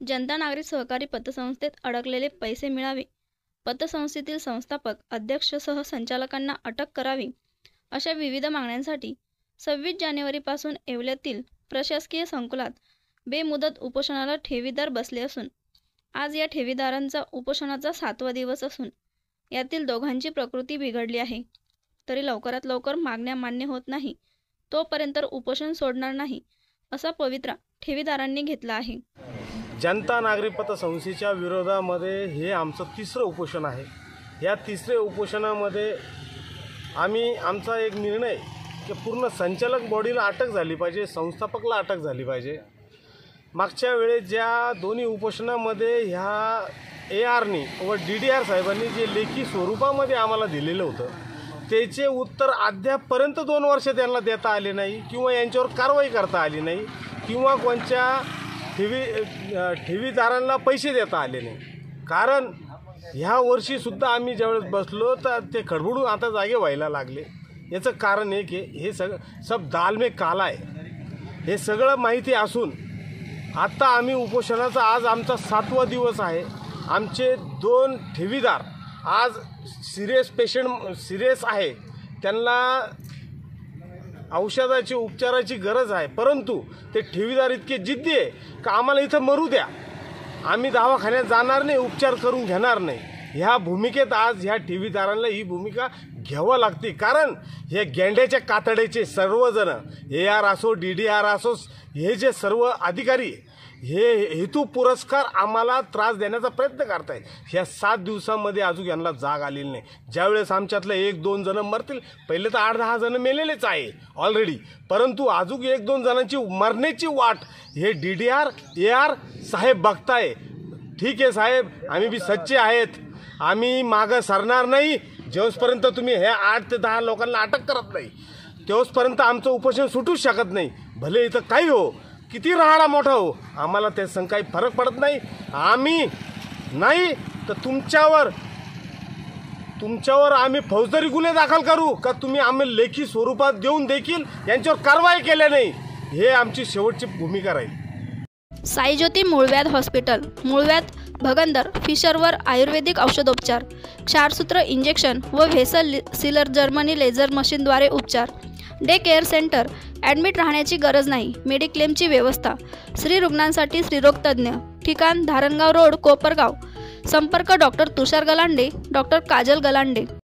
जनता नागरिक सहकारी पतसंस्थेत अडकलेले पैसे मिळावे, पतसंस्थेतील संस्थापक, अध्यक्षसह संचालकांना अटक करावी, अशा विविध मागण्यांसाठी 26 जानेवारीपासून येवल्यातील प्रशासकीय संकुलात बेमुदत उपोषणाला ठेवीदार बसले असून आज या ठेवीदारांचा उपोषणाचा 7वा दिवस असून यातील दोघांची प्रकृती बिघडली आहे. तरी लवकरात लवकर मागण्या मान्य होत नाही तोपर्यंत उपोषण सोडणार नाही असा पवित्रा ठेवीदारांनी घेतला आहे. जनता नागरिक पतसंस्थेच्या विरोधामध्ये हे आमचं तिसरं उपोषण आहे. या तिसऱ्या उपोषणामध्ये आमचा एक निर्णय की पूर्ण संचालक बॉडीला अटक झाली पाहिजे, संस्थापकला अटक झाली पाहिजे. मागच्या वेळेस ज्या दोन्ही उपोषणामध्ये ह्या ARनी व DDR साहेबांनी जे लेखी स्वरूपामध्ये आम्हाला दिलेलं होतं त्याचे उत्तर अद्यापपर्यंत 2 वर्ष त्यांना देता आले नाही किंवा यांच्यावर कारवाई करता आली नाही किंवा कोणत्या ठेवीदारांना पैसे देता आले नाही. कारण ह्या वर्षीसुद्धा आम्ही ज्यावेळेस बसलो तर ते खडबडून आता जागे व्हायला लागले. याचं कारण एक आहे, हे सब दाल में काला आहे. हे सगळं माहिती असून आत्ता आम्ही उपोषणाचा आज आमचा 7वा दिवस आहे. आमचे 2 ठेवीदार आज सिरियस आहे, त्यांना औषधाची उपचाराची गरज आहे. परंतु ते ठेवीदार इतके जिद्दी आहे का आम्हाला इथं मरू द्या, आम्ही दवाखान्यात जाणार नाही, उपचार करून घेणार नाही. ह्या भूमिकेत आज ह्या ठेवीदारांना ही भूमिका घ्यावं लागते. कारण हे गेंड्याच्या कातड्याचे सर्वजण AR असो DDR असो हे जे सर्व अधिकारी हे हेतू पुरस्कार आम्हाला त्रास देण्याचा प्रयत्न करतायत. ह्या 7 दिवसामध्ये अजून यांना जाग आलेली नाही. ज्यावेळेस आमच्यातलं 1-2 जण मरतील, पहिले तर 8-10 जण मेलेलेच आहे ऑलरेडी, परंतु अजून 1-2 जणांची मरण्याची वाट हे DDR AR साहेब बघताय. ठीक आहे साहेब, आम्ही बी सच्चे आहेत, आम्ही मागं सरणार नाही. जेव्हापर्यंत तुम्ही हे 8 ते 10 लोकांना अटक करत नाही तेव्हापर्यंत आमचं उपोषण सुटूच शकत नाही. भले इथं काही हो, किती राहाडा मोठा हो, आम्हाला त्याचा काही फरक पडत नाही. आम्ही नाही तर तुमच्यावर आम्ही फौजदारी गुन्हे दाखल करू का तुम्ही आम्ही लेखी स्वरूपात देऊन देखील यांच्यावर कारवाई केल्या नाही. हे आमची शेवटची भूमिका राहील. साईज्योती मूळव्याध हॉस्पिटल, मूळव्याध, भगंदर, फिशरवर आयुर्वेदिक औषधोपचार, क्षारसूत्र इंजेक्शन व व्हेसल सीलर जर्मनी लेझर मशीनद्वारे उपचार, डे केअर सेंटर, ॲडमिट राहण्याची गरज नाही, मेडिक्लेमची व्यवस्था, स्त्री रुग्णांसाठी स्त्रीरोग तज्ज्ञ, ठिकाण धारणगाव रोड, कोपरगाव, संपर्क डॉक्टर तुषार गलांडे, डॉक्टर काजल गलांडे.